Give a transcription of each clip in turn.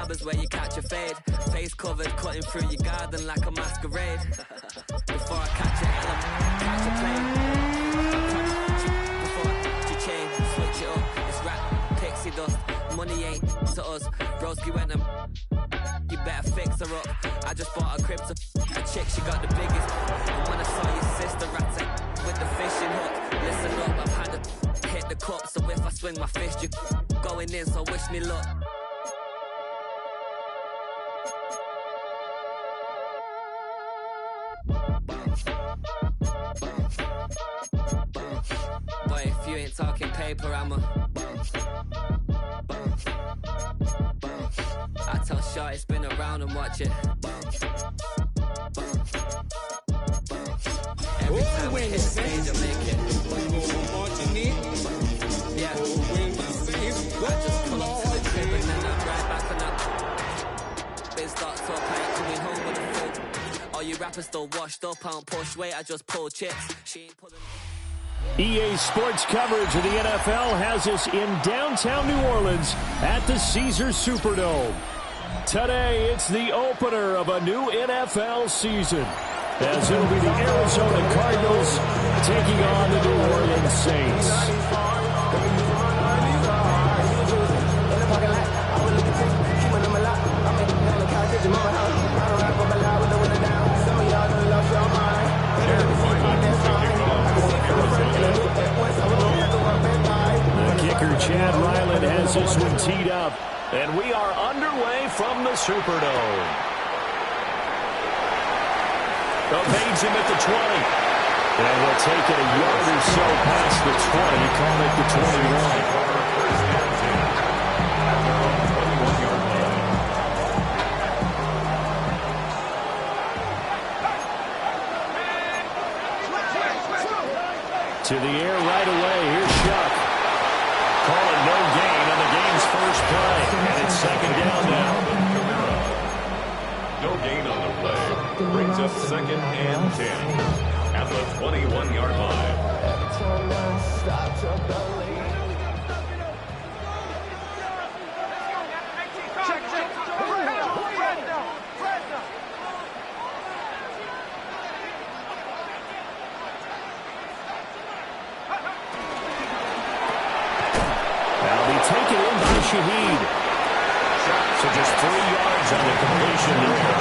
barbers where you catch a fade. Face covered, cutting through your garden like a masquerade. Before I catch a catch a plane. Before I catch a chain, switch it up. It's rap, pixie dust. Money ain't to us. Broski went and you better fix her up. I just bought a crib to a chick, she got the biggest. And when I saw your sister rat with the fishing hook, listen up, I've had to hit the cup. So if I swing my fist, you going in, so wish me luck. Boy, if you ain't talking paper, I'm a I tell Shorty spin around and watch it. Every time I hit the stage, I make it. Yeah. I just pull up to the crib and then I drive back on up. Biz starts up, I ain't coming home with a full. All you rappers still washed up, I don't push weight, I just pull chips. She ain't pulling. EA Sports coverage of the NFL has us in downtown New Orleans at the Caesars Superdome. Today, it's the opener of a new NFL season, as it'll be the Arizona Cardinals taking on the New Orleans Saints. The kicker, Chad Ryland, has this one teed up, and we are underway from the Superdome. Evades him at the 20. And we'll take it a yard or so past the 20, call it the 21. To the air right away. Here's Shuck. Call it no gain on the game's first play. And it's second down now. No gain on the play. Brings up second and 10 at the 21-yard line. Taken in by Shaheed. So just 3 yards on the completion there.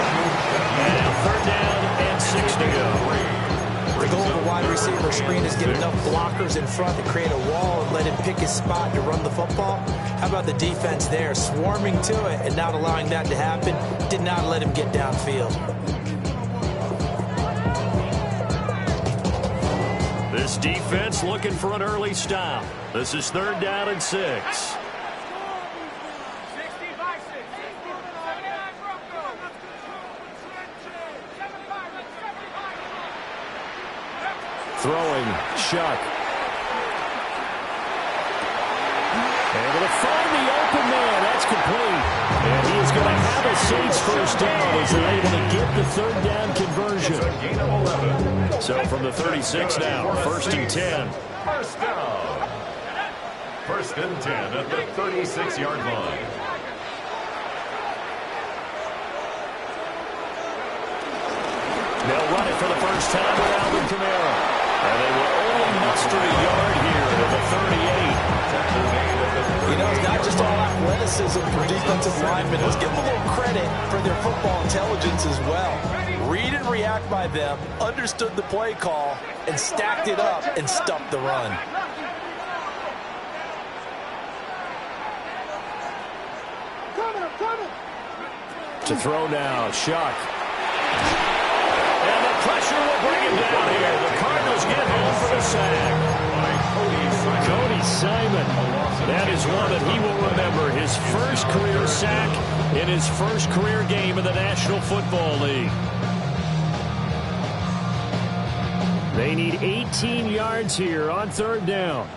And third down and 6 to go. The goal of a wide receiver screen is get enough blockers in front to create a wall and let him pick his spot to run the football. How about the defense there, swarming to it and not allowing that to happen? Did not let him get downfield. This defense looking for an early stop. This is third down and 6. Throwing, Shuck. Able to find the open man. That's complete. And he is going to have a Saints first down as they're able to get the third down conversion. So from the 36 now, first and 10. First down. First and 10 at the 36-yard line. They'll run it for the first time with Alvin Kamara. And they will only muster a yard here at the 38. You know, it's not just all athleticism for defensive linemen. Let's give them a little credit for their football intelligence as well. Read and react by them, understood the play call, and stacked it up and stuffed the run. To throw now, Shuck. And the pressure will bring him down here. The Cardinals get home for the sack. Cody Simon. That is one that he will remember. His first career sack in his first career game in the National Football League. They need 18 yards here on third down.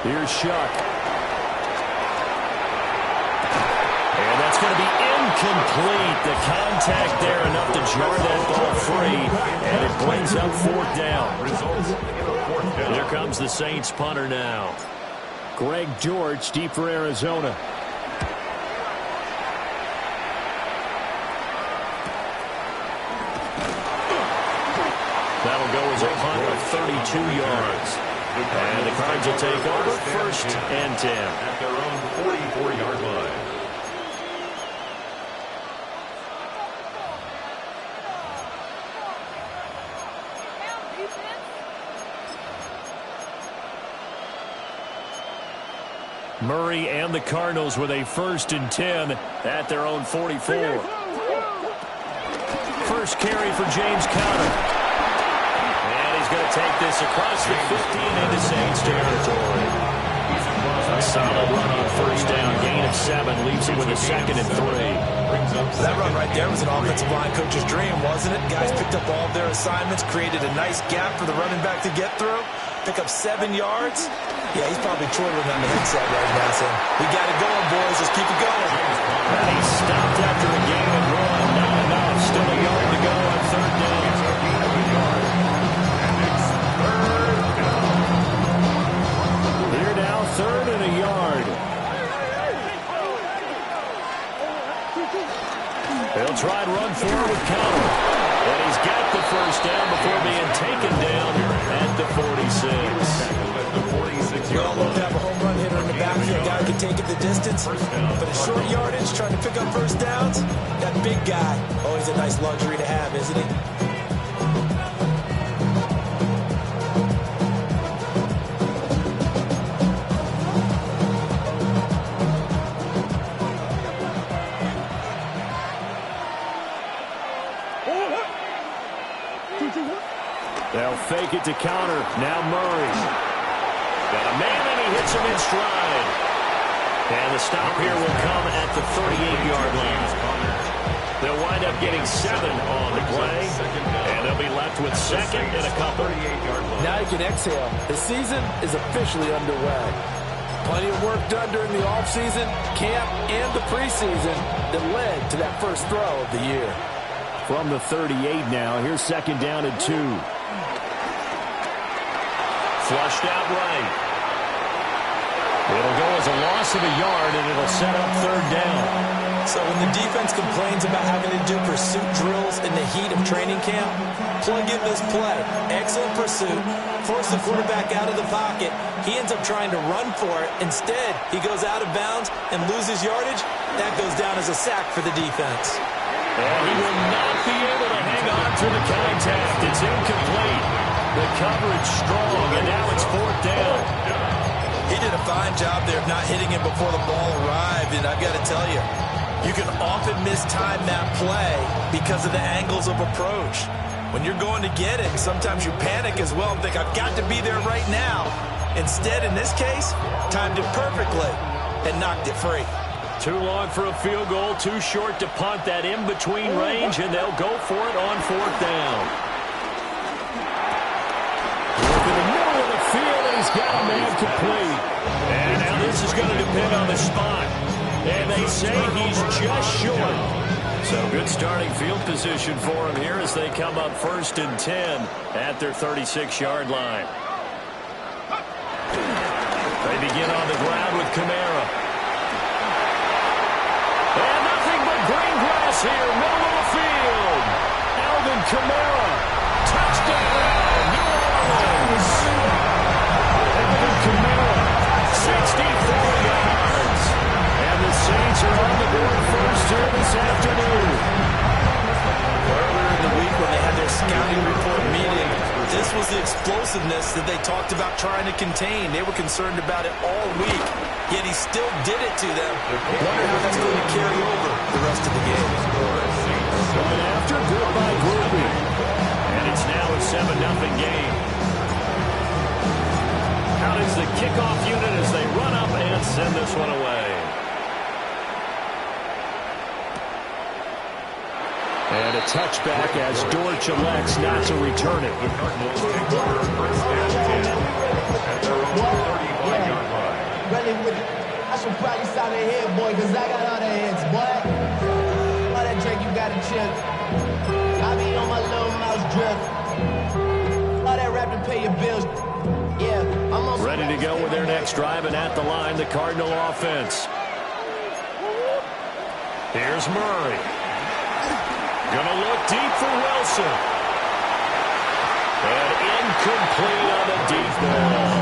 Here's Shuck. Incomplete. The contact there enough to jar that ball free, and it brings up fourth down. Here comes the Saints punter now. Greg George, deep for Arizona. That'll go as a punt of 32 yards. And the Cards will take over first and 10. At their own 44-yard line. Murray and the Cardinals with a first and 10 at their own 44. First carry for James Conner. And he's going to take this across the 15 into Saints territory. A solid run on first down. Gain of 7 leaves it with a second and 3. That run right there was an offensive line coach's dream, wasn't it? Guys picked up all of their assignments, created a nice gap for the running back to get through. Pick up 7 yards. Yeah, he's probably chortling on the headset right now saying, we got it going, boys. Let's keep it going. And he stopped after a gain and run. Not enough. Still a yard to go on third down. Here now, third and a yard. They'll try and run forward with Conner. And he's got the first down before being taken down at the 46. We all love to have a home run hitter in the backfield. Guy can take it the distance. But at short yardage, trying to pick up first downs, that big guy, always a nice luxury to have, isn't he? They'll fake it to Conner. Now Murray. Got a man, and he hits him in stride. And the stop here will come at the 38-yard line. They'll wind up getting 7 on the play, and they'll be left with second and a couple. Now you can exhale. The season is officially underway. Plenty of work done during the offseason, camp, and the preseason that led to that first throw of the year. From the 38 now, here's second down and 2. Flushed out right. It'll go as a loss of a yard, and it'll set up third down. So when the defense complains about having to do pursuit drills in the heat of training camp, plug in this play. Excellent pursuit. Force the quarterback out of the pocket. He ends up trying to run for it. Instead, he goes out of bounds and loses yardage. That goes down as a sack for the defense. And he will not be able to hang on through the contact. It's incomplete. The coverage strong, and now it's fourth down. He did a fine job there of not hitting him before the ball arrived, and I've got to tell you, you can often mistime that play because of the angles of approach. When you're going to get it, sometimes you panic as well and think, I've got to be there right now. Instead, in this case, timed it perfectly and knocked it free. Too long for a field goal, too short to punt that in-between range, and they'll go for it on fourth down. Look in the middle of the field, and he's got a man complete. And now this is going to depend on the spot. And they say he's just short. So good starting field position for him here as they come up first and 10 at their 36-yard line. They begin on the ground with Kamara. And nothing but green grass here, middle of the field. Alvin Kamara, touchdown, New Orleans. Alvin Kamara, 64 yards. And the Saints are on the board first here this afternoon. Earlier in the week when they had their scouting report meeting, this was the explosiveness that they talked about trying to contain. They were concerned about it all week, yet he still did it to them. Wonder how that's going to carry over the rest of the game. Right after, good by Groupie. And it's now a 7-0 game. Out is the kickoff unit as they run up and send this one away. And a touchback as Dortch elects not to return it. The Cardinals take over first and 10 at their own 35-yard line. I should probably stop their head, boy, because I got all their heads, boy. chill. I be on my little mouse drip. All that rap to pay your bills. Yeah, I'm on ready to go with their next drive, and at the line, the Cardinal offense. Here's Murray. Gonna look deep for Wilson. And incomplete on the deep ball.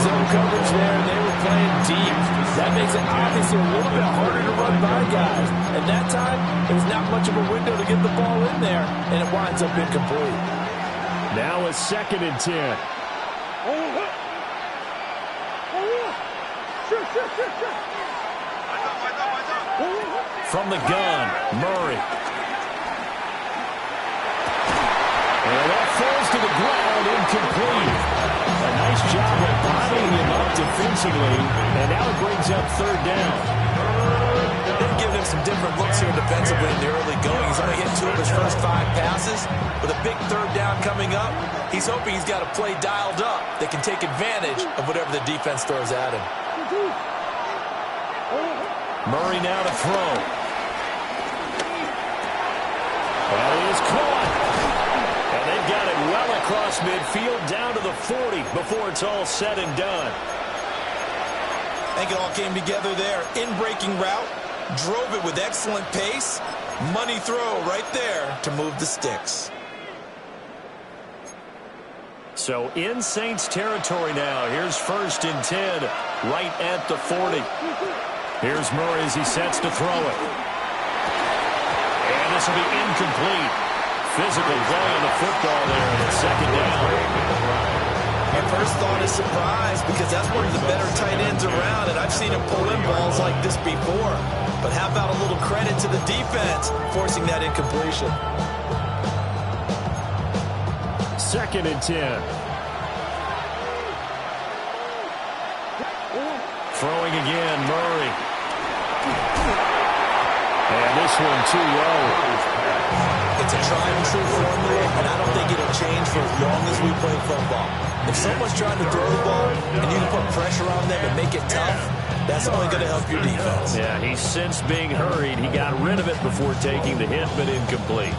Zone coverage there, they were playing deep. That makes it obviously a little bit harder to run by guys. And that time, there was not much of a window to get the ball in there, and it winds up incomplete. Now a 2nd and 10. From the gun, Murray. And that falls to the ground, incomplete. A nice job of bottling him up defensively, and now it brings up 3rd down. They've given him some different looks here defensively in the early going. He's only hit 2 of his first 5 passes. With a big 3rd down coming up, he's hoping he's got a play dialed up that can take advantage of whatever the defense throws at him. Murray now to throw. That is caught. And they've got it well across midfield down to the 40 before it's all said and done. I think it all came together there. In-breaking route, drove it with excellent pace. Money throw right there to move the sticks. So in Saints territory now. Here's 1st and 10 right at the 40. Here's Murray as he sets to throw it. And this will be incomplete. Physical play on the football there, and it's 2nd down. My first thought is surprise, because that's one of the better tight ends around, and I've seen him pull in balls like this before. But how about a little credit to the defense forcing that incompletion? 2nd and 10. Throwing again, Murray. And this one too low. It's a tried-and-true formula, and I don't think it'll change for as long as we play football. If someone's trying to throw the ball and you can put pressure on them and make it tough, that's only going to help your defense. Yeah, he sensed being hurried. He got rid of it before taking the hit, but incomplete.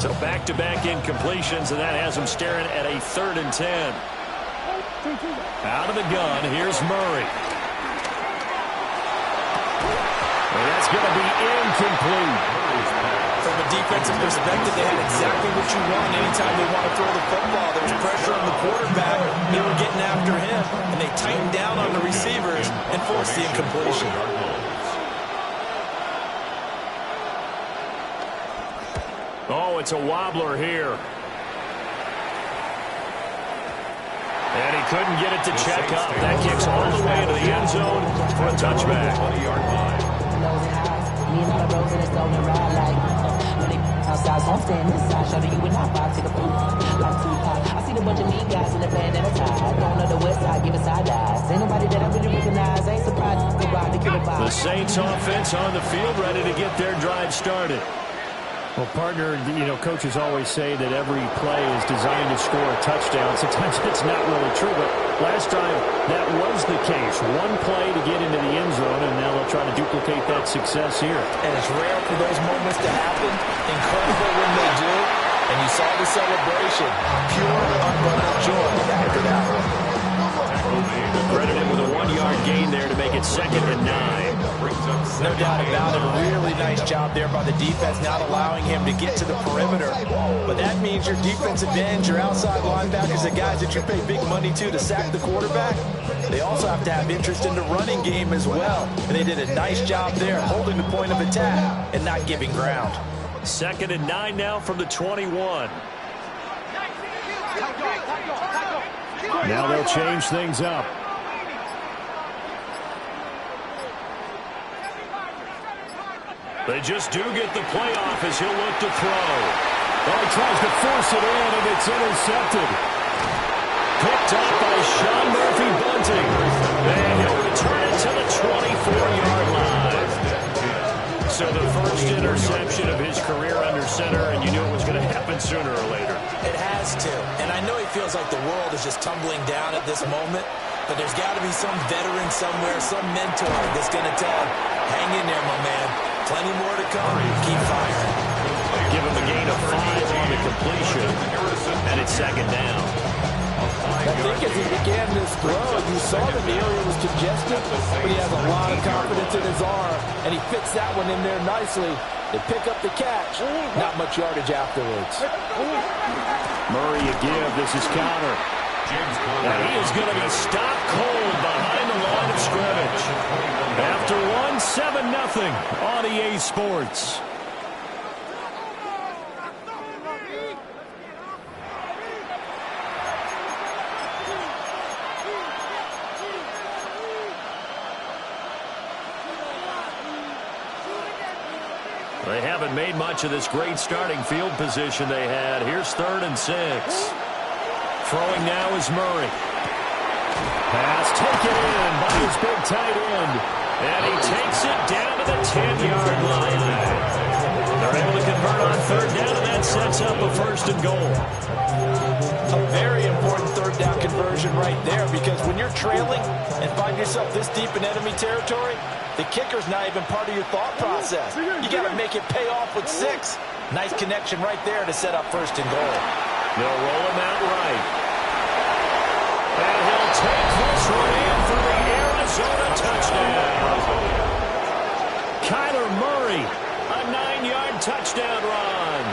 So back-to-back incompletions, and that has him staring at a 3rd and 10. Out of the gun, here's Murray. And that's going to be incomplete. From a defensive perspective, they had exactly what you want anytime they want to throw the football. There was pressure on the quarterback. They were getting after him, and they tightened down on the receivers and forced the incompletion. Oh, it's a wobbler here. And he couldn't get it to check up. That kicks all the way into the end zone for a touchback. 20-yard line. Outside, so I'm staying inside. Show you and I five, take a poop like Tupac. I see the bunch of mean guys in the band and a tie. Going on the west side, giving side eyes. Ain't nobody that I really recognize. Ain't surprised to ride to kill a vibe. The Saints offense on the field, ready to get their drive started. Well, partner, coaches always say that every play is designed to score a touchdown. Sometimes it's not really true, but last time that was the case. One play to get into the end zone, and now they'll try to duplicate that success here. And it's rare for those moments to happen. Incredible when they do. And you saw the celebration. Pure, unbridled joy after that one. Credited with a 1-yard gain there to make it 2nd and 9. No doubt about it. A really nice job there by the defense, not allowing him to get to the perimeter. But that means your defensive ends, your outside linebackers, the guys that you pay big money to sack the quarterback, they also have to have interest in the running game as well. And they did a nice job there, holding the point of attack and not giving ground. 2nd and 9 now from the 21. Now they'll change things up. They just do get the playoff as he'll look to throw. Oh, he tries to force it in, and it's intercepted. Picked up by Sean Murphy-Bunting. And he'll return it to the 24-yard line. So the first interception of his career under center, and you knew it was going to happen sooner or later. It has to. And I know he feels like the world is just tumbling down at this moment. but there's got to be some veteran somewhere, some mentor that's going to tell him, hang in there, my man. Plenty more to come. Keep firing. Give him a gain of 5 on the completion, and it's second down. I think as he began this throw, you saw that the area was congested, but he has a lot of confidence in his arm, and he fits that one in there nicely. They pick up the catch. Not much yardage afterwards. Murray a give. This is counter. And he is going to be stopped cold behind the line of scrimmage. After one, 7-0 on EA Sports. They haven't made much of this great starting field position they had. Here's 3rd and 6. Throwing now is Murray. Pass taken in by his big tight end. And he takes it down to the 10-yard line. They're able to convert on 3rd down, and that sets up a 1st and goal. A very important 3rd down conversion right there, because when you're trailing and find yourself this deep in enemy territory, the kicker's not even part of your thought process. You got to make it pay off with 6. Nice connection right there to set up 1st and goal. They'll roll him out right. And he'll take this one in for the Arizona touchdown. Kyler Murray, a 9-yard touchdown run.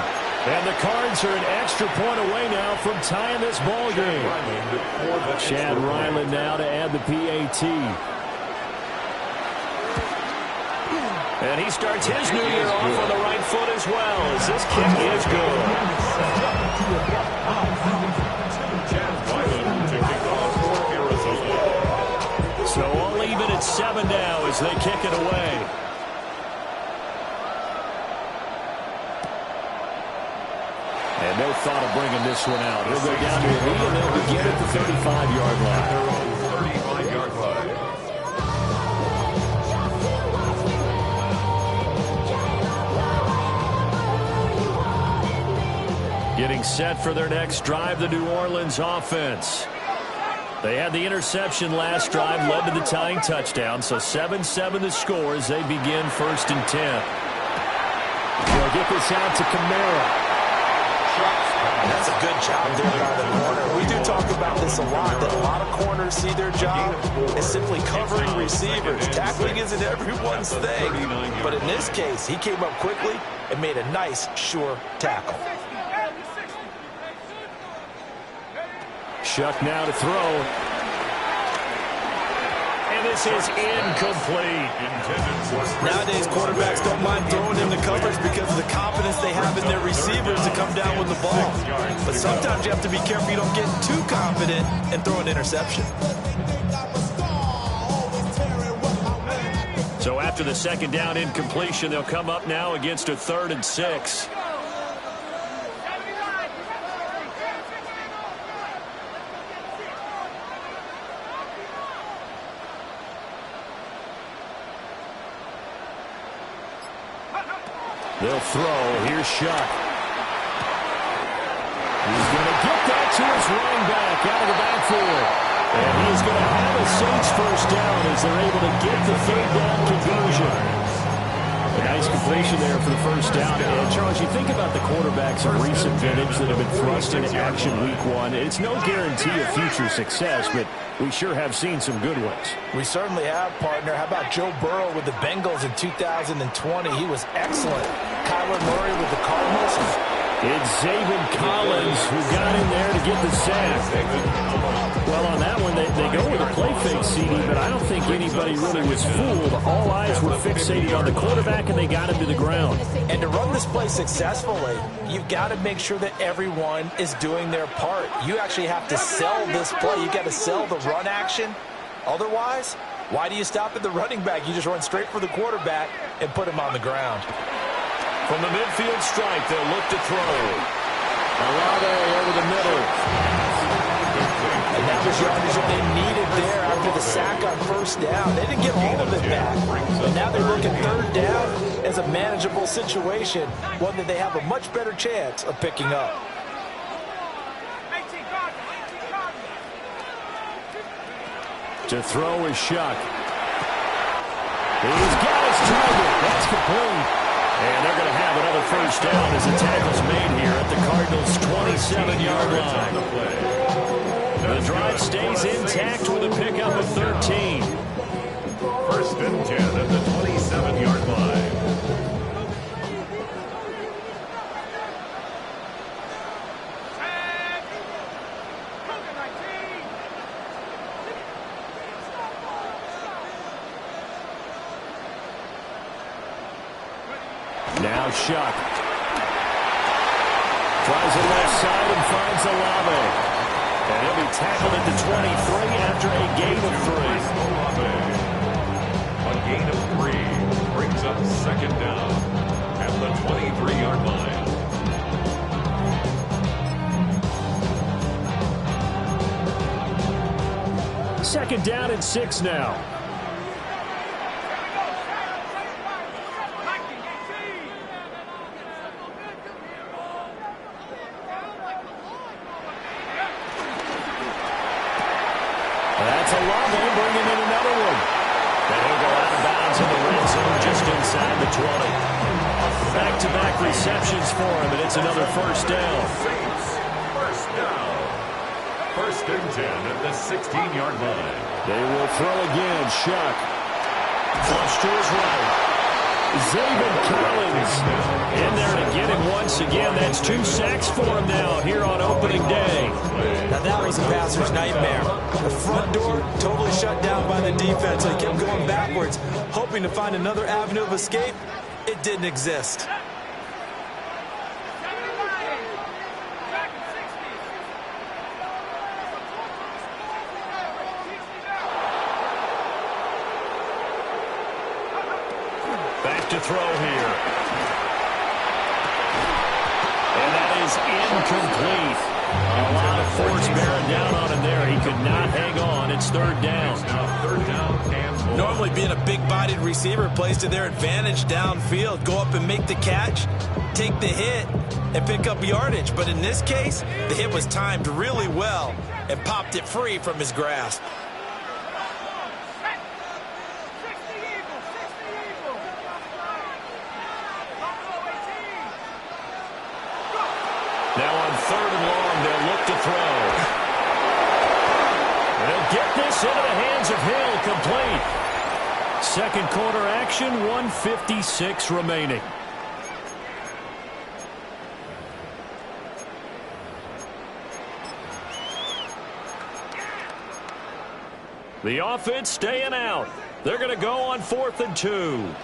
And the Cards are an extra point away now from tying this ball game. Chad Ryland now to add the PAT. And he starts his new year off on the right foot as well, as this kick is good. So all even at 7 now as they kick it away. And no thought of bringing this one out. He'll go down to the lead, and they'll begin at the 35-yard line. Their own 35-yard line. Getting set for their next drive, the New Orleans offense. They had the interception last drive, led to the tying touchdown, so 7-7 the score as they begin 1st and 10. They'll get this out to Kamara. That's a good job there by the corner. We do talk about this a lot, that a lot of corners see their job as simply covering receivers. Tackling isn't everyone's thing. But in this case, he came up quickly and made a nice, sure tackle. Shuck now to throw. And this is incomplete. Nowadays, quarterbacks don't mind throwing into coverage because of the confidence they have in their receivers to come down with the ball. But sometimes you have to be careful you don't get too confident and throw an interception. So after the 2nd down incompletion, they'll come up now against a 3rd and 6. They'll throw. Here's Shuck. He's going to get that to his running back out of the backfield. And he's going to have a Saints 1st down as they're able to get the 3rd down conversion. A nice completion there for the 1st down. And Charles, you think about the quarterbacks of recent vintage that have been thrust into action week 1. It's no guarantee of future success, but we sure have seen some good ones. We certainly have, partner. How about Joe Burrow with the Bengals in 2020? He was excellent. Kyler Murray with the Cardinals. It's Zaven Collins who got in there to get the sack. Well, on that one, they go with a play fake, CD, but I don't think anybody really was fooled. All eyes were fixated on the quarterback, and they got him to the ground. And to run this play successfully, you've got to make sure that everyone is doing their part. You actually have to sell this play. You've got to sell the run action. Otherwise, why do you stop at the running back? You just run straight for the quarterback and put him on the ground. From the midfield stripe, they'll look to throw. Olave over the middle. And that was yardage that they needed there after the sack on 1st down. They didn't get all of it back. But now they look at 3rd down as a manageable situation, one that they have a much better chance of picking up. To throw is Shuck. He's got his target. That's complete. And they're going to have another first down as the tackle's made here at the Cardinals' 27-yard line. The drive stays intact with a pickup of 13. First and 10 at the 27-yard line. Now Shuck. Tries the left side and finds Olave. And he'll be tackled at the 23 after a gain of 3. A gain of 3 brings up second down at the 23-yard line. Second down and 6 now. That's Olave bringing in another one. And he'll go out of bounds in the red zone just inside the 20. Back-to-back receptions for him, and it's another first down. First down. First and 10 at the 16-yard line. They will throw again. Shuck. Flush to his right. Zaven Collins in there to get him once again. That's 2 sacks for him now here on opening day. Now that was a passer's nightmare. The front door totally shut down by the defense. They kept going backwards, hoping to find another avenue of escape. It didn't exist. Back to throw here. And that is incomplete. A lot of force bearing down on him there. He could not hang on. It's third down. Now third down and 4. Normally being a big-bodied receiver plays to their advantage downfield. Go up and make the catch, take the hit, and pick up yardage. But in this case, the hit was timed really well and popped it free from his grasp. Now on third and long, they'll look to throw. They'll get this into the hands of Hill, complete. Second quarter action, 1:56 remaining. The offense staying out. They're going to go on 4th and 2.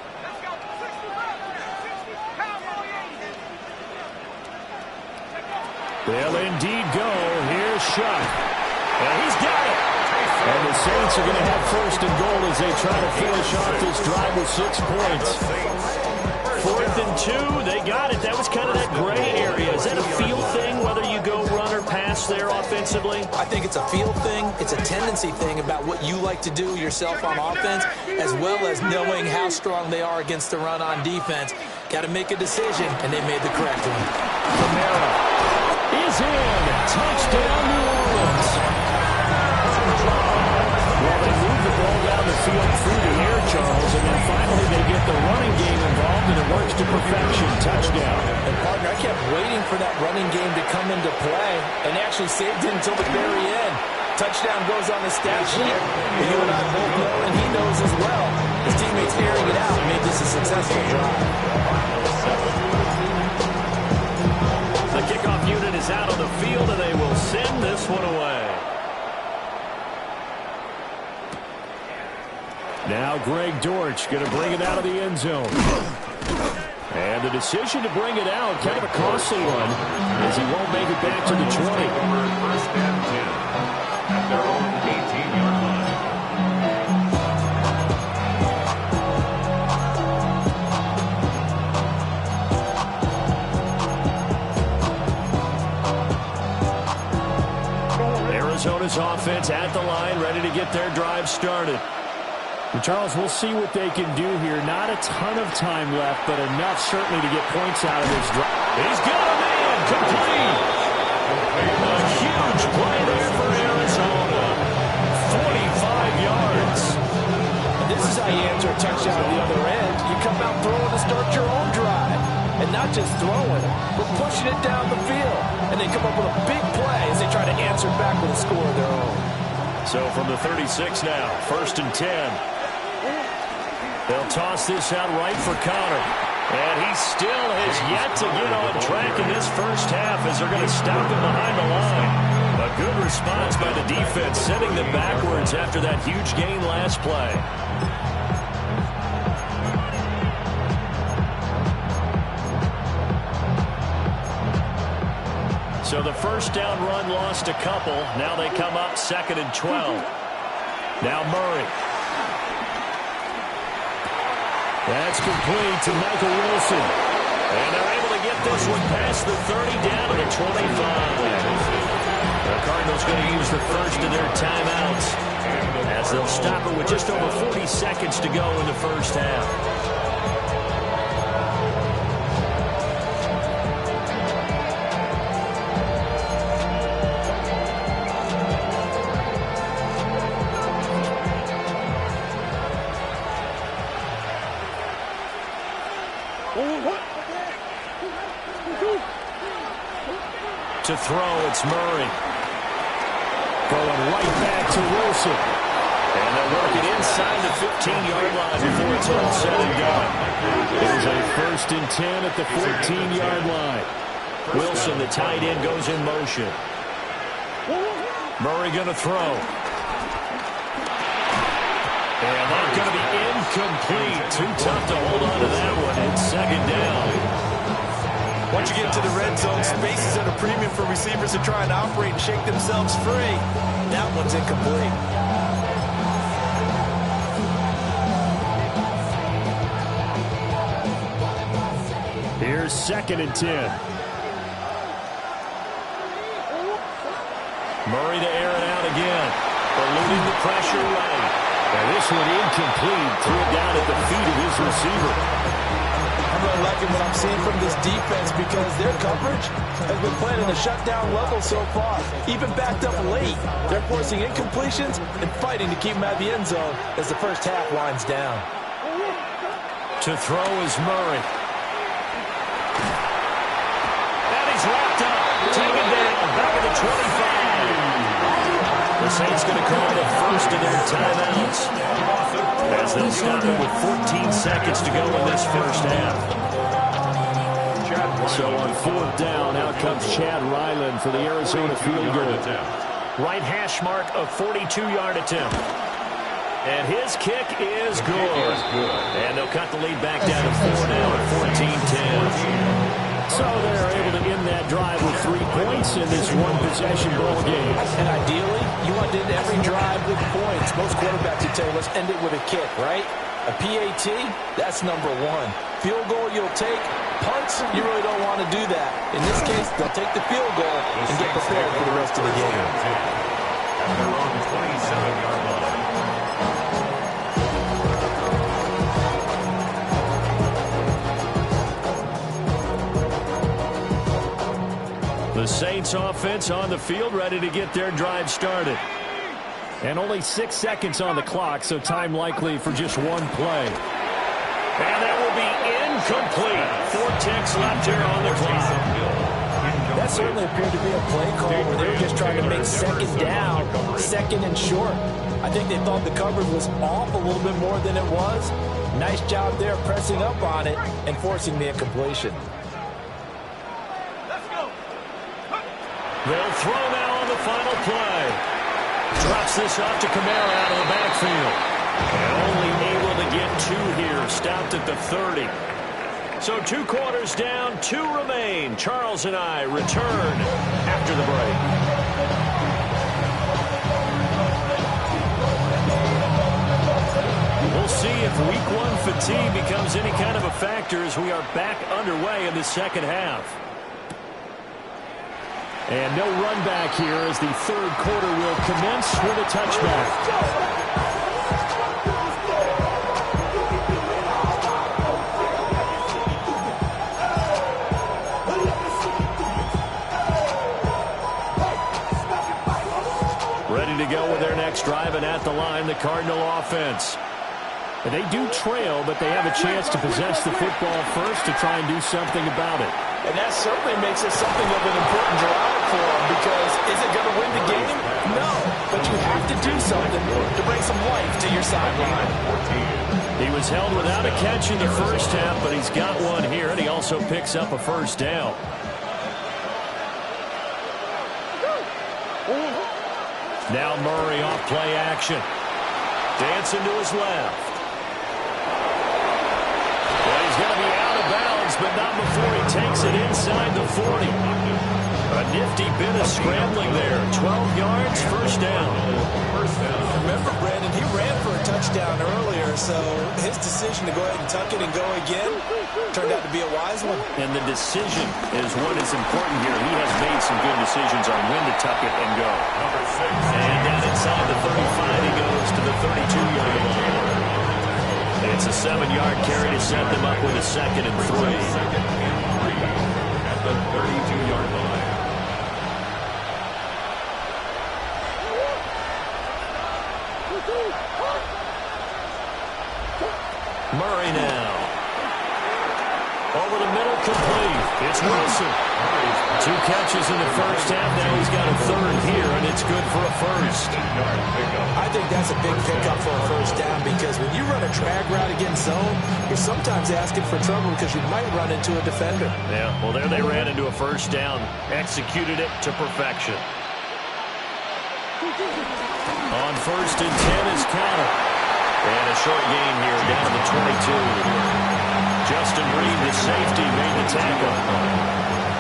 They'll indeed go. Here's Shuck. And he's got it. And the Saints are going to have first and goal as they try to finish off this drive with 6 points. 4th and 2. They got it. That was kind of that gray area. Is that a feel thing, whether you go run or pass there offensively? I think it's a feel thing. It's a tendency thing about what you like to do yourself on offense, as well as knowing how strong they are against the run on defense. Got to make a decision, and they made the correct one. Camara is in. Touchdown, New Orleans. Well, they move the ball down the field through the air, Charles, and then finally they get the running game involved, and it works to perfection. Touchdown. And, partner, I kept waiting for that running game to come into play, and actually saved it until the very end. Touchdown goes on the stat sheet, and you and I both know, and he knows as well. His teammates airing it out made this a successful drive. The kickoff unit is out on the field, and they will send this one away. Now Greg Dortch going to bring it out of the end zone. And the decision to bring it out, kind of a costly one, as he won't make it back to the 20. First and 10 at their own 18-yard line. Arizona's offense at the line, ready to get their drive started. And Charles, we'll see what they can do here. Not a ton of time left, but enough certainly to get points out of this drive. He's got a man, complete. A huge play there for Arizona. 45 yards. to a touchdown at the other end, you come out throwing to start your own drive. And not just throwing, but pushing it down the field. And they come up with a big play as they try to answer back with a score of their own. So from the 36 now, 1st and 10. They'll toss this out right for Connor. And he still has yet to get on track in this first half as they're going to stop him behind the line. A good response by the defense, sending them backwards after that huge gain last play. So the first down run lost a couple. Now they come up 2nd and 12. Now Murray. That's complete to Michael Wilson. And they're able to get this one past the 30 down to the 25. The Cardinals going to use the first of their timeouts as they'll stop it with just over 40 seconds to go in the first half. To throw, it's Murray. Going right back to Wilson. And they'll work it inside the 15-yard line before it's all said and done. It is a 1st and 10 at the 14-yard line. Wilson, the tight end, goes in motion. Murray going to throw. And that's going to be incomplete. Too tough to hold on to that one. It's 2nd down. Once you get into the red zone, space is at a premium for receivers to try and operate and shake themselves free. That one's incomplete. Here's 2nd and 10. Murray to air it out again. Eluding the pressure right. And this one incomplete. Threw it down at the feet of his receiver. I'm really liking what I'm seeing from this defense because their coverage has been playing in the shutdown level so far. Even backed up late, they're forcing incompletions and fighting to keep them out of the end zone as the first half winds down. To throw is Murray. And he's wrapped up. Taken down. Back at the 25. The Saints going to call the first of their timeouts as they'll stop it with 14 seconds to go in this first half. So on 4th down, out comes Chad Ryland for the Arizona field goal. Right hash mark, a 42-yard attempt. And his kick is good. And they'll cut the lead back down to 4 now at 14-10. So they're able to end that drive with 3 points in this one-possession ball game. And ideally, you want to end every drive with points. Most quarterbacks would tell you, let's end it with a kick, right? A PAT, that's number 1. Field goal you'll take. Punts, you really don't want to do that. In this case, they'll take the field goal and get prepared for the rest of the game. At their own 27-yard line. The Saints offense on the field, ready to get their drive started. And only 6 seconds on the clock, so time likely for just one play. And that will be incomplete. 4 ticks left here on the clock. That certainly appeared to be a play call where they were just trying to make 2nd down, 2nd and short. I think they thought the coverage was off a little bit more than it was. Nice job there pressing up on it and forcing the incompletion. They'll throw now on the final play. Drops this off to Kamara out of the backfield. And only able to get 2 here. Stopped at the 30. So 2 quarters down, 2 remain. Charles and I return after the break. We'll see if week 1 fatigue becomes any kind of a factor as we are back underway in the second half. And no run back here as the 3rd quarter will commence with a touchback. Ready to go with their next drive, and at the line, the Cardinal offense. They do trail, but they have a chance to possess the football first to try and do something about it. And that certainly makes it something of an important drive for them, because is it going to win the game? No, but you have to do something to bring some life to your sideline. He was held without a catch in the first half, but he's got one here, and he also picks up a first down. Now Murray off play action. Dancing to his left. Well, he's going to be out of bounds, but not before he takes it inside the 40. A nifty bit of scrambling there. 12 yards, first down. Remember, Brandon, he ran for a touchdown earlier, so his decision to go ahead and tuck it and go again turned out to be a wise one. And the decision is what is important here. He has made some good decisions on when to tuck it and go. And down inside the 35, he goes to the 32-yard line. It's a 7-yard carry to set them up with a 2nd and 3. At the 32-yard line. Murray now. Over the middle, complete. It's Wilson. 2 catches in the first half. Now he's got a 3rd here, and it's good for a first. I think that's a big pickup for a first down, because when you run a drag route against zone, you're sometimes asking for trouble because you might run into a defender. Yeah, well, there they ran into a first down. Executed it to perfection. On 1st and 10 is Connor. And a short gain here down to the 22. Justin Reed, the safety, made the tackle.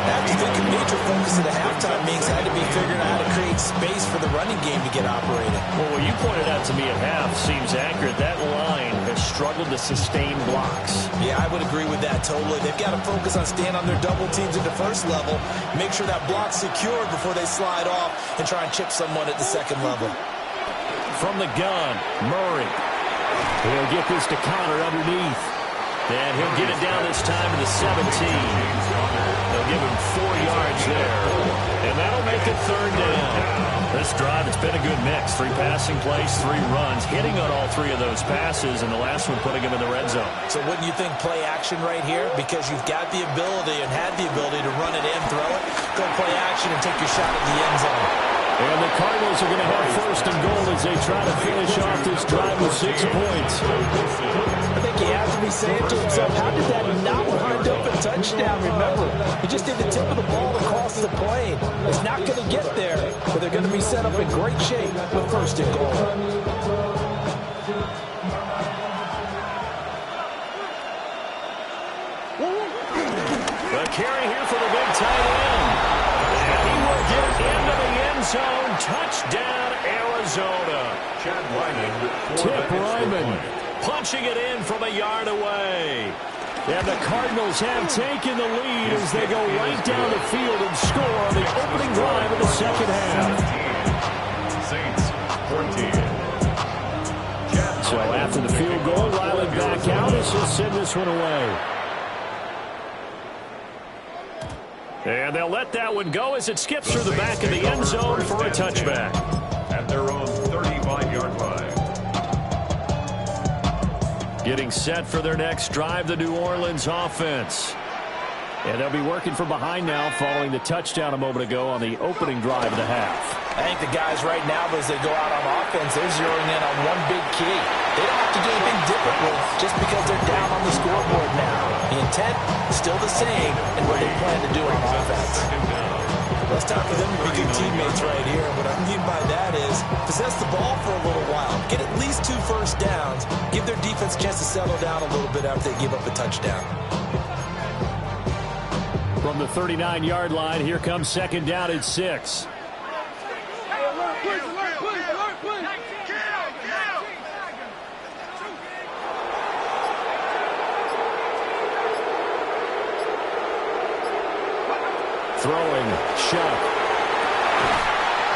I have to think a major focus at the halftime means had to be figuring out how to create space for the running game to get operated. Well, what you pointed out to me at half seems accurate. That line has struggled to sustain blocks. Yeah, I would agree with that totally. They've got to focus on staying on their double teams at the first level, make sure that block's secured before they slide off and try and chip someone at the second level. From the gun, Murray. He'll get this to Connor underneath. And he'll get it down this time to the 17. They'll give him 4 yards there. And that'll make it 3rd down. This drive, it's been a good mix. 3 passing plays, 3 runs, hitting on all 3 of those passes, and the last one putting him in the red zone. So wouldn't you think play action right here? Because you've got the ability and had the ability to run it and throw it. Go play action and take your shot at the end zone. And the Cardinals are going to have 1st and goal as they try to finish off this drive with 6 points. I think he has to be saying to himself, how did that not wind up a touchdown? Remember, he just did the tip of the ball across the plane. It's not going to get there, but they're going to be set up in great shape with 1st and goal. The carry here for the big tight end. And he will get into the end zone. Touchdown, Arizona. Tip Ryman punching it in from a yard away. And the Cardinals have taken the lead as they go right down the field and score on the opening drive of the second half. Saints 14. So after the field goal, Riley back out as he'll send this one away. And they'll let that one go as it skips through the back of the end zone for a touchback. At their own 35-yard line. Getting set for their next drive, the New Orleans offense. And they'll be working from behind now following the touchdown a moment ago on the opening drive of the half. I think the guys right now, as they go out on offense, they're zeroing in on one big key. They don't have to do anything differently just because they're down on the scoreboard now. The intent is still the same and what they plan to do on offense. Well, it's time for them to be good teammates right here. And what I mean by that is possess the ball for a little while. Get at least 2 first downs. Give their defense a chance to settle down a little bit after they give up a touchdown. From the 39-yard line, here comes 2nd down at 6. Throwing, Shuck.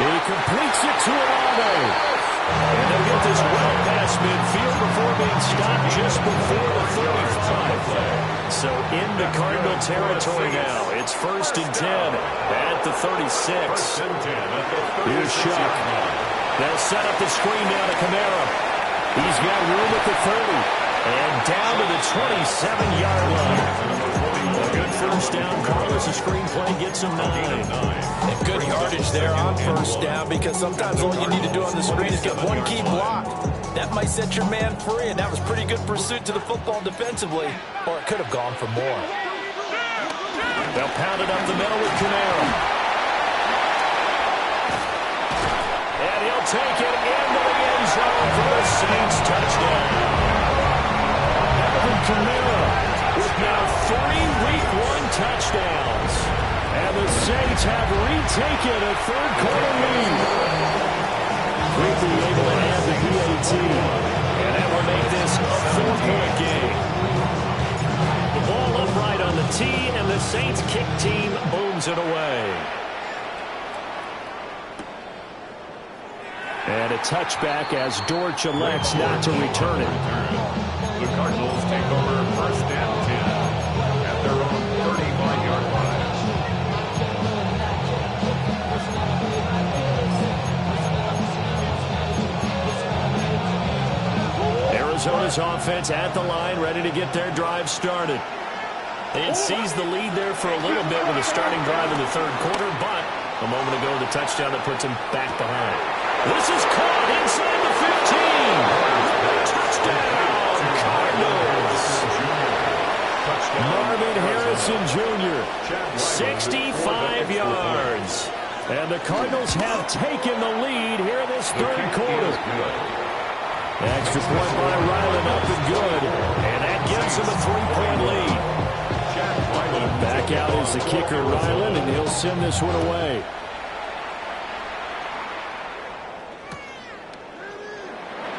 He completes it to Olave. And they'll get this well past midfield before being stopped just before the 35. So into Cardinal territory now. It's 1st and 10 at the 36. Here's Shuck. They'll set up the screen down to Kamara. He's got room at the 30. And down to the 27-yard line. A good first down. Carlos, the screenplay gets him 9. And good yardage there on first down, because sometimes all you need to do on the screen is get one key block. That might set your man free, and that was pretty good pursuit to the football defensively, or it could have gone for more. They'll pound it up the middle with Camaro. And he'll take it into the end zone for the Saints touchdown. Alvin Kamara with now 3 Week 1 touchdowns. And the Saints have retaken a third-quarter lead. Quickly able to add the PAT. And that will make this a 4-point game. The ball upright on the tee, and the Saints kick team booms it away. And a touchback as Dortch elects not to return it. The Cardinals take over first and 10 at their own 35-yard line. Arizona's offense at the line, ready to get their drive started. They had seized the lead there for a little bit with a starting drive in the third quarter, but a moment ago the touchdown that puts them back behind. This is caught inside the 15. Touchdown, Cardinals. Marvin Harrison Jr., 65 yards. And the Cardinals have taken the lead here in this third quarter. Extra point by Ryland up and good. And that gives him a 3-point lead. Back out is the kicker, Ryland, and he'll send this one away.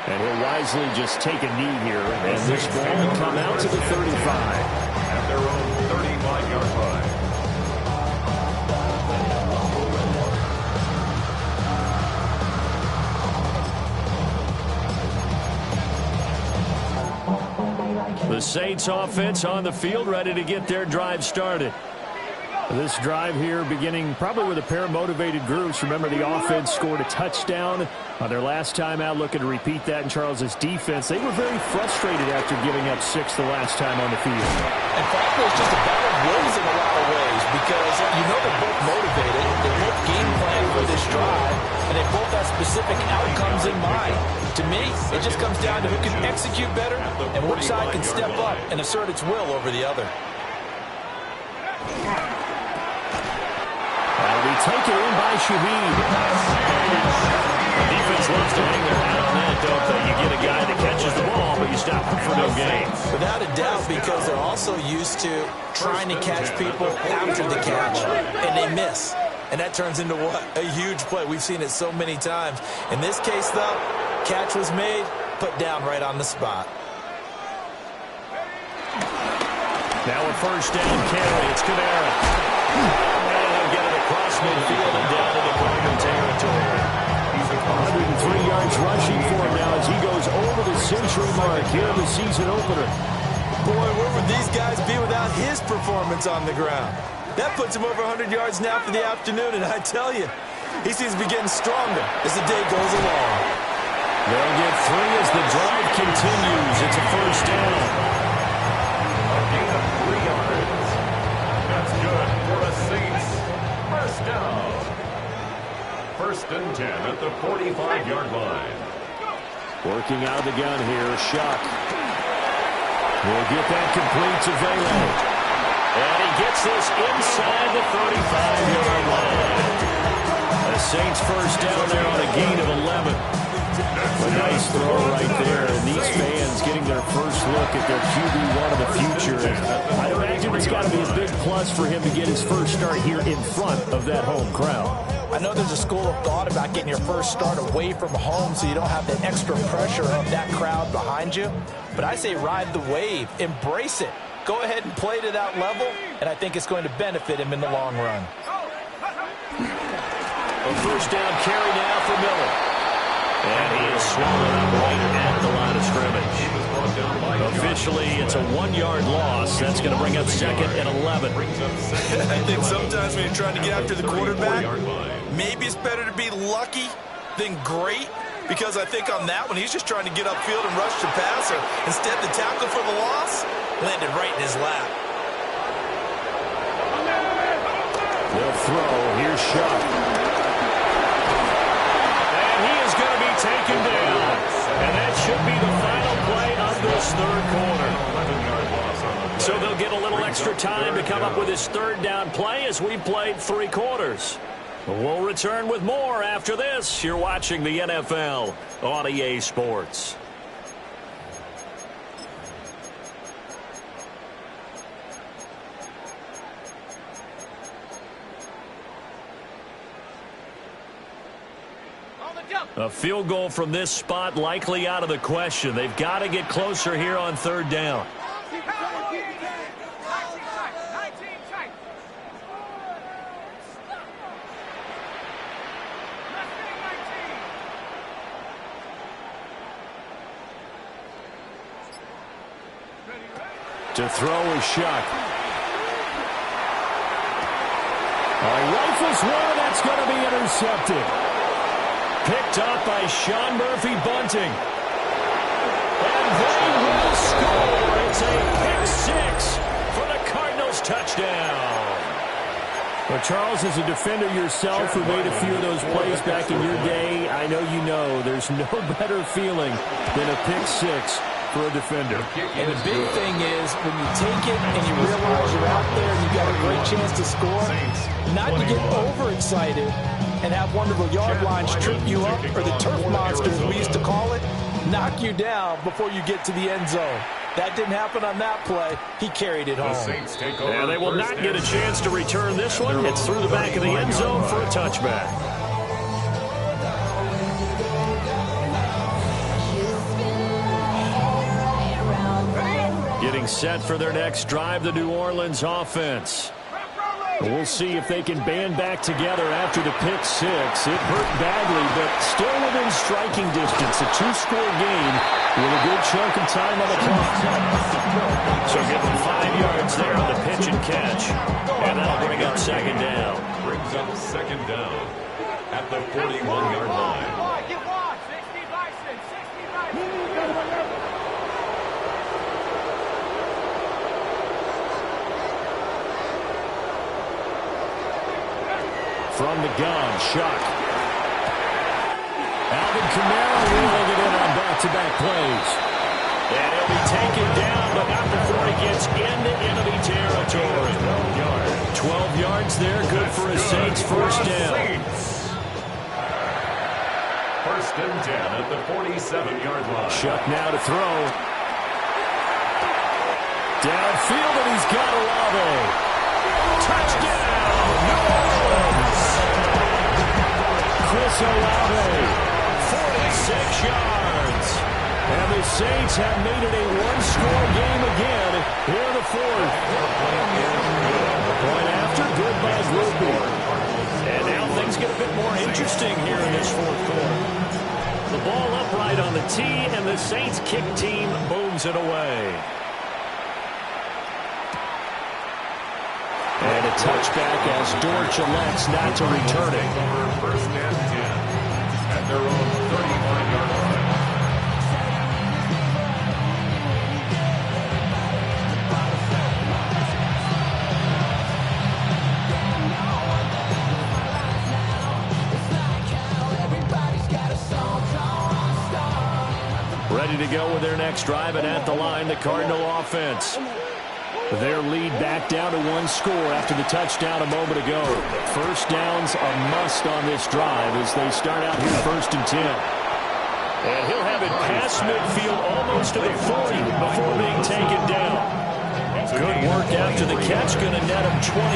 And he'll wisely just take a knee here. And this ball will come out to the 35. At their own 35-yard line. The Saints offense on the field, ready to get their drive started. This drive here beginning probably with a pair of motivated groups. Remember, the offense scored a touchdown on their last time out, looking to repeat that in Charles's defense. They were very frustrated after giving up 6 the last time on the field. And frankly, it's just a battle of wills in a lot of ways, because you know they're both motivated, they both game plan for this drive, and they both have specific outcomes in mind. To me, it just comes down to who can execute better and which side can step up and assert its will over the other. That'll be taken in by Shaheed. The defense loves to hang their hat on that, don't they? You get a guy that catches the ball, but you stop him for no gain. Without a doubt, because they're also used to trying to catch people after the catch, and they miss. And that turns into what? A huge play. We've seen it so many times. In this case, though, catch was made, put down right on the spot. Now a first down carry. It's Camara. And he'll get it across midfield and down into Cardinal territory. 103 yards rushing for him now as he goes over the century mark here in the season opener. Boy, where would these guys be without his performance on the ground? That puts him over 100 yards now for the afternoon, and I tell you, he seems to be getting stronger as the day goes along. They'll get 3 as the drive continues. It's a first down. A gain of 3 yards. That's good for the Saints. First down. First and 10 at the 45-yard line. Working out of the gun here, Shuck. We'll get that complete to Vela. And he gets this inside the 35-yard line. The Saints first down there on a gain of 11. A nice throw right there, and these fans getting their first look at their QB1 of the future. And I imagine it's got to be a big plus for him to get his first start here in front of that home crowd. I know there's a school of thought about getting your first start away from home so you don't have the extra pressure of that crowd behind you. But I say ride the wave, embrace it. Go ahead and play to that level, and I think it's going to benefit him in the long run. A first down carry now for Miller. And he is swallowed up right at the line of scrimmage. Officially, it's a 1-yard loss. That's going to bring up second and 11. I think sometimes when you're trying to get after the quarterback, maybe it's better to be lucky than great. because I think on that one, he's just trying to get upfield and rush the passer. Instead, the tackle for the loss landed right in his lap. They'll throw. Here's Shuck. And he is going to be taken down. And that should be the final play of this third quarter. So they'll get a little extra time to come up with his third down play as we played 3 quarters. We'll return with more after this. You're watching the NFL on EA Sports. A field goal from this spot likely out of the question. They've got to get closer here on third down. To throw is Shuck. Rifles one, that's going to be intercepted. Picked up by Sean Murphy-Bunting. And they will score. It's a pick-6 for the Cardinals touchdown. Well, Charles, as a defender yourself who made a few of those plays back in your day, I know you know there's no better feeling than a pick-6 for a defender. And the big thing is when you take it and you realize you're out there and you've got a great chance to score, not to get overexcited and have one of the yard lines trip you up, or the turf monster, as we used to call it, knock you down before you get to the end zone. That didn't happen on that play. He carried it home. Yeah, they will not get a chance to return this one. It's through the back of the end zone for a touchback. Getting set for their next drive, the New Orleans offense. We'll see if they can band back together after the pick-6. It hurt badly, but still within striking distance. A 2-score game with a good chunk of time on the clock. So give them 5 yards there on the pitch and catch. And that'll bring up second down. Brings up second down at the 41-yard line. From the gun, Shuck. Alvin Kamara wheeling it in on back-to-back plays. And he'll be taken down, but not before he gets into enemy territory. 12 yards there, good for a Saints first down. First and 10 at the 47-yard line. Shuck now to throw. Downfield, and he's got Olave. Touchdown, New Orleans. Chris Olave, 46 yards. And the Saints have made it a one-score game again here in the fourth. Point after, good by Groupie. And now things get a bit more interesting here in this fourth quarter. The ball upright on the tee, and the Saints kick team booms it away. And a touchback as Dortch elects not to return it. First and 10 at their own 35-yard line. Ready to go with their next drive, and at the line, the Cardinal offense. Their lead back down to one score after the touchdown a moment ago. First downs a must on this drive as they start out here first and 10. And he'll have it past midfield almost to the 40 before being taken down. Good work after the catch, going to net him 23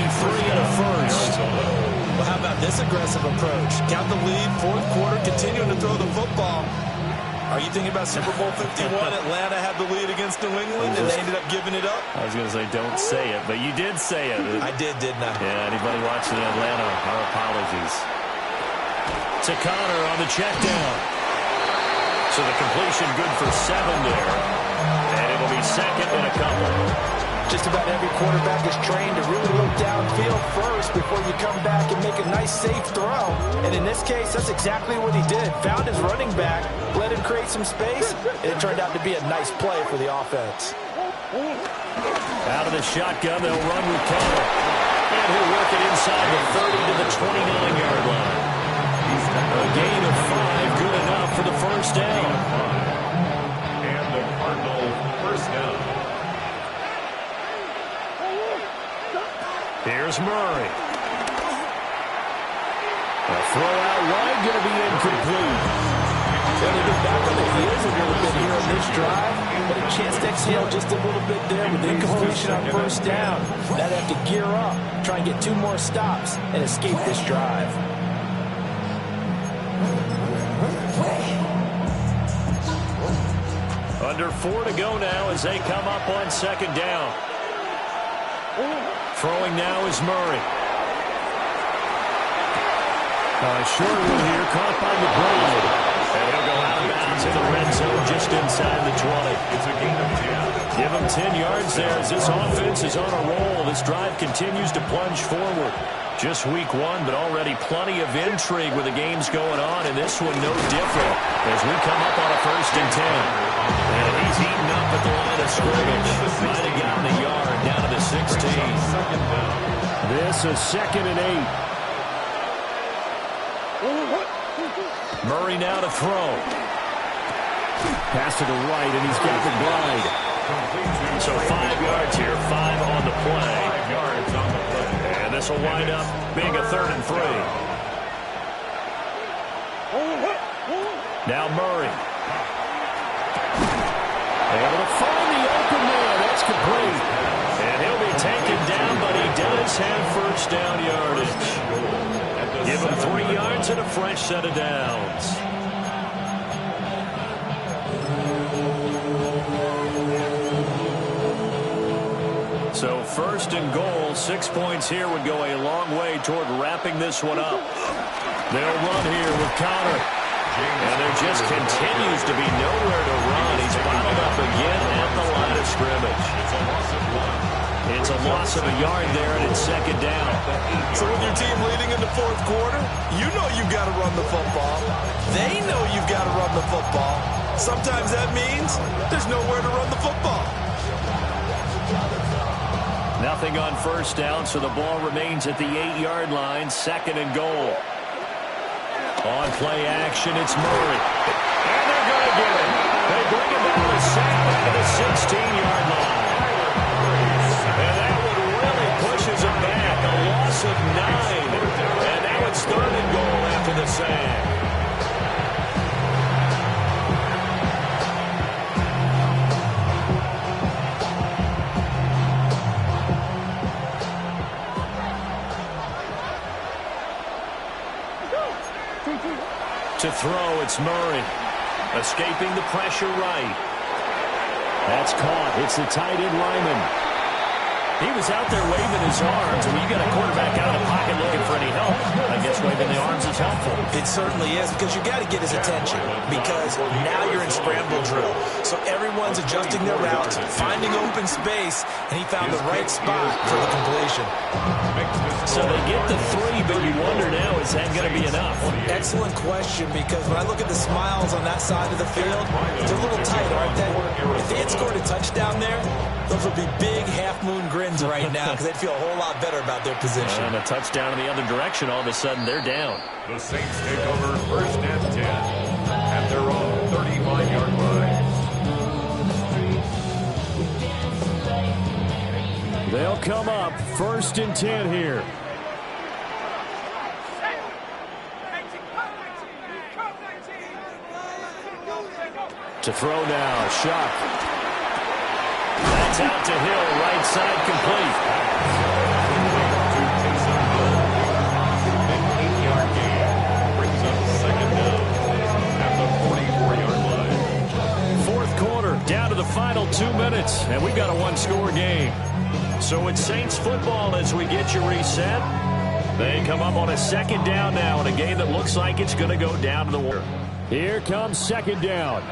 and a first. Well, how about this aggressive approach? Got the lead, fourth quarter, continuing to throw the football. Are you thinking about Super Bowl 51? Atlanta had the lead against New England, and they ended up giving it up? I was going to say, don't say it, but you did say it. I did, didn't I? Yeah, anybody watching Atlanta, our apologies. To Connor on the check down. So the completion good for 7 there. And it'll be second and a couple. Just about every quarterback is trained to really look downfield first before you come back and make a nice, safe throw. And in this case, that's exactly what he did. Found his running back, let him create some space, and it turned out to be a nice play for the offense. Out of the shotgun, they'll run with Connor. And he'll work it inside the 30 to the 29-yard line. A gain of 5, good enough for the first down. And the Cardinal first down. Here's Murray. A throw out wide, going to be incomplete. Going to get back on the heels a little bit here on this drive, but a chance to exhale just a little bit there with incompletion on first down. Now they have to gear up, try and get 2 more stops, and escape this drive. Under 4 to go now as they come up on second down. Throwing now is Murray. Short one here, caught by McBride. And he'll go out of bounds in the red zone just inside the 20. It's a gain of 10. Give him 10 yards there as this offense is on a roll. This drive continues to plunge forward. Just week 1, but already plenty of intrigue with the games going on, and this one no different as we come up on a 1st and 10. And he's eaten up at the line of scrimmage. Might have gotten a yard down to the 16. This is 2nd and 8. Murray now to throw. Pass to the right, and he's got McBride. So 5 yards here, 5 on the play. 5 yards on the play. And this will wind up being a 3rd and 3. Now Murray. Able to find the open man. That's complete. And he'll be taken down, but he does have first down yardage. Give him 3 yards and a fresh set of downs. So 1st and goal, 6 points here would go a long way toward wrapping this one up. They'll run here with Connor. And there just continues to be nowhere to run. He's bottled up again at the line of scrimmage. It's a loss of a yard there, and it's 2nd down. So with your team leading in the 4th quarter, you know you've got to run the football. They know you've got to run the football. Sometimes that means there's nowhere to run the football. Nothing on first down, so the ball remains at the 8-yard line, 2nd and goal. On play action, it's Murray. And they're going to get it. They bring him down to sack back at the 16-yard line. And that one really pushes him back. A loss of 9. And now it's 3rd and goal after the sack. To throw, it's Murray. Escaping the pressure right. That's caught. It's the tight end Lyman. He was out there waving his arms. When you got a quarterback out of the pocket looking for any help, I guess waving the arms is helpful. It certainly is, because you got to get his attention, because now you're in scramble drill. So everyone's adjusting their routes, finding open space, and he found the right spot for the completion. So they get the 3, but you wonder now, is that going to be enough? Excellent question, because when I look at the smiles on that side of the field, they're a little tight, aren't they? If they had scored a touchdown there, those would be big half-moon grins right now, because they'd feel a whole lot better about their position. And a touchdown in the other direction, all of a sudden they're down. The Saints take over 1st and 10 at their own 35-yard line. They'll come up 1st and 10 here. To throw now, Shuck. That's out to Hill, right side complete. An 8-yard gain brings up 2nd down at the 44-yard line. 4th quarter, down to the final 2 minutes, and we've got a 1-score game. So it's Saints football as we get you reset. They come up on a 2nd down now in a game that looks like it's going to go down to the wire. Here comes 2nd down.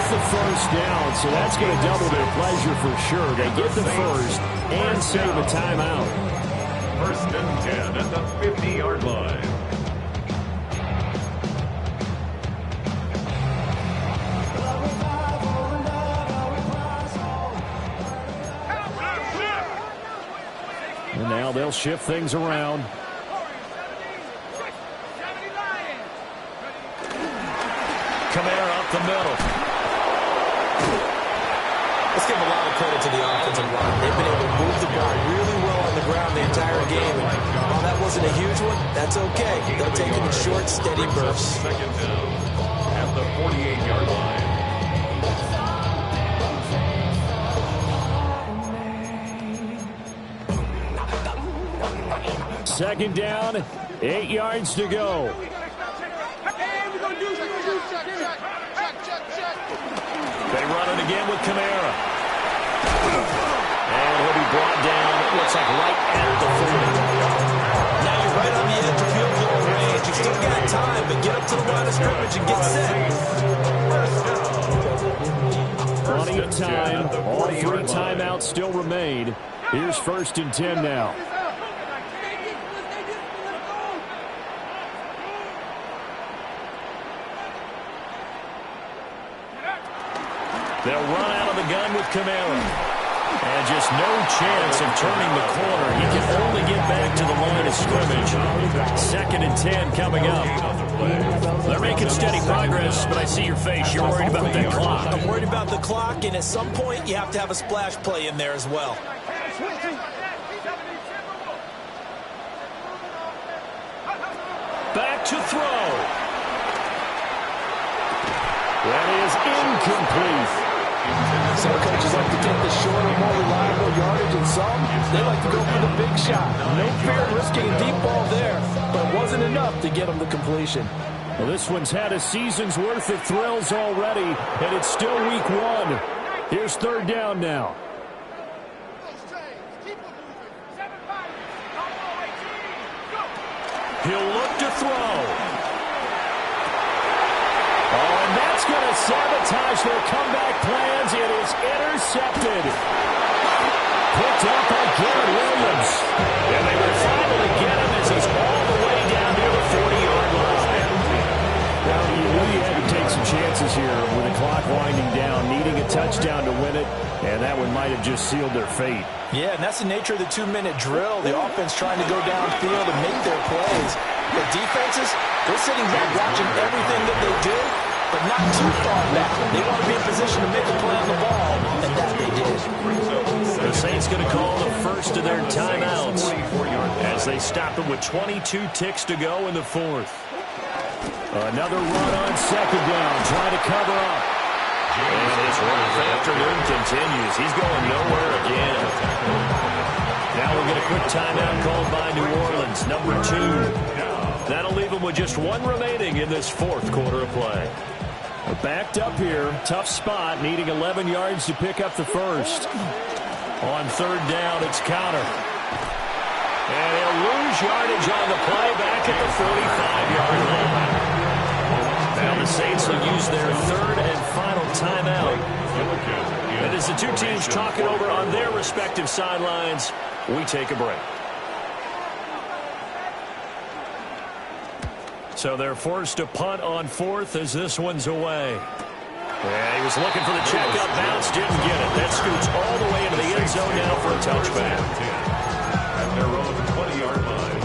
gets the first down, so that's going to double their pleasure for sure. They get the first and save a timeout. 1st and 10 at the 50-yard line. And now they'll shift things around. Kamara up the middle. Let's give a lot of credit to the offensive line. They've been able to move the ball really well on the ground the entire game. And while that wasn't a huge one, that's okay. They'll take it in short, steady bursts. 2nd down at the 48-yard line. Second down, 8 yards to go. They run it again with Kamara. And he'll be brought down, it looks like right at the 40. Now you're right on the edge of field goal range. You still got time, but get up to the line of scrimmage and get set. Plenty of time. All 3 timeouts still remain. Here's 1st and 10 now. They'll run out of the gun with Kamara. And just no chance of turning the corner. He can only get back to the line of scrimmage. 2nd and 10 coming up. They're making steady progress, but I see your face. You're worried about that clock. I'm worried about the clock, and at some point, you have to have a splash play in there as well. Back to throw. That is incomplete. Some coaches like to get the shorter, more reliable yardage, and some, they like to go for the big shot. No fear in risking a deep ball there, but it wasn't enough to get them the completion. Well, this one's had a season's worth of thrills already, and it's still week 1. Here's 3rd down now. He'll look to throw. Oh, and that's going to sabotage their comeback plans. It is intercepted. Picked up by Garrett Williams. And they were finally get him as he's all the way down near the 40-yard line. Now, you knew you had to take some chances here with the clock winding down, needing a touchdown to win it, and that one might have just sealed their fate. Yeah, and that's the nature of the 2-minute drill. The offense trying to go downfield and make their plays. The defenses, they're sitting back watching everything that they do, but not too far back. They want to be in position to make a play on the ball, and that they did. The Saints going to call the first of their timeouts as they stop it with 22 ticks to go in the 4th. Another run on 2nd down, trying to cover up. And his rough afternoon continues. He's going nowhere again. Now we'll get a quick timeout called by New Orleans, number 2. That'll leave them with just 1 remaining in this 4th quarter of play. They're backed up here, tough spot, needing 11 yards to pick up the first. On 3rd down, it's Counter. And he'll lose yardage on the play back at the 45-yard line. Now the Saints will use their 3rd and final timeout. And as the 2 teams talk it over on their respective sidelines, we take a break. So they're forced to punt on 4th as this one's away. Yeah, he was looking for the checkup bounce, didn't get it. That scoots all the way into the end zone now for a touchback. At their own 20-yard line.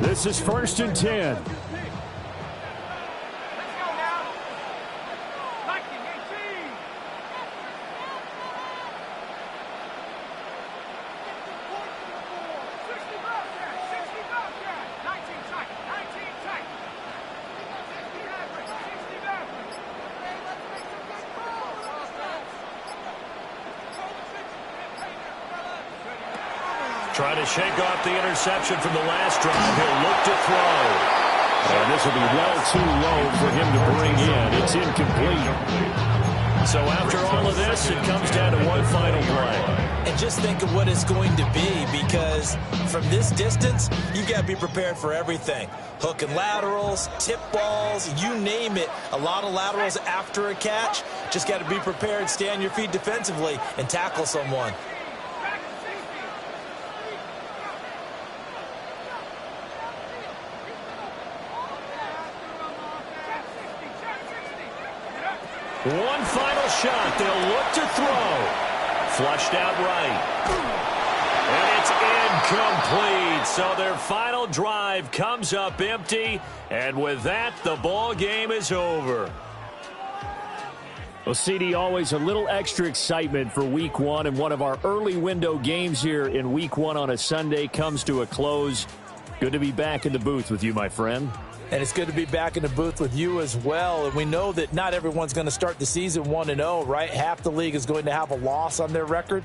This is 1st and 10. Trying to shake off the interception from the last drive. He'll look to throw. And this will be well too low for him to bring in. It's incomplete. So after all of this, it comes down to one final play. And just think of what it's going to be, because from this distance, you've got to be prepared for everything. Hook and laterals, tip balls, you name it. A lot of laterals after a catch. Just got to be prepared, stay on your feet defensively, and tackle someone. One final shot. They'll look to throw. Flushed out right. And it's incomplete. So their final drive comes up empty. And with that, the ball game is over. Well, CD, always a little extra excitement for Week 1. And one of our early window games here in Week 1 on a Sunday comes to a close. Good to be back in the booth with you, my friend. And it's good to be back in the booth with you as well. And we know that not everyone's going to start the season 1-0, right? Half the league is going to have a loss on their record.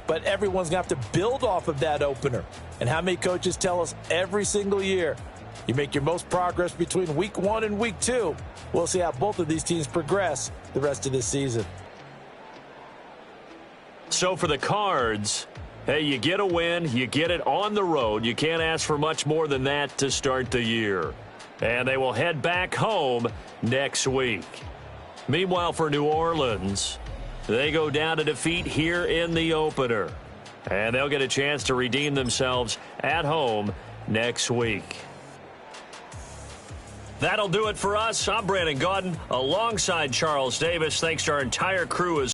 But everyone's going to have to build off of that opener. And how many coaches tell us every single year, you make your most progress between Week 1 and Week 2. We'll see how both of these teams progress the rest of this season. So for the Cards, hey, you get a win, you get it on the road. You can't ask for much more than that to start the year. And they will head back home next week. Meanwhile, for New Orleans, they go down to defeat here in the opener. And they'll get a chance to redeem themselves at home next week. That'll do it for us. I'm Brandon Gaudin alongside Charles Davis. Thanks to our entire crew as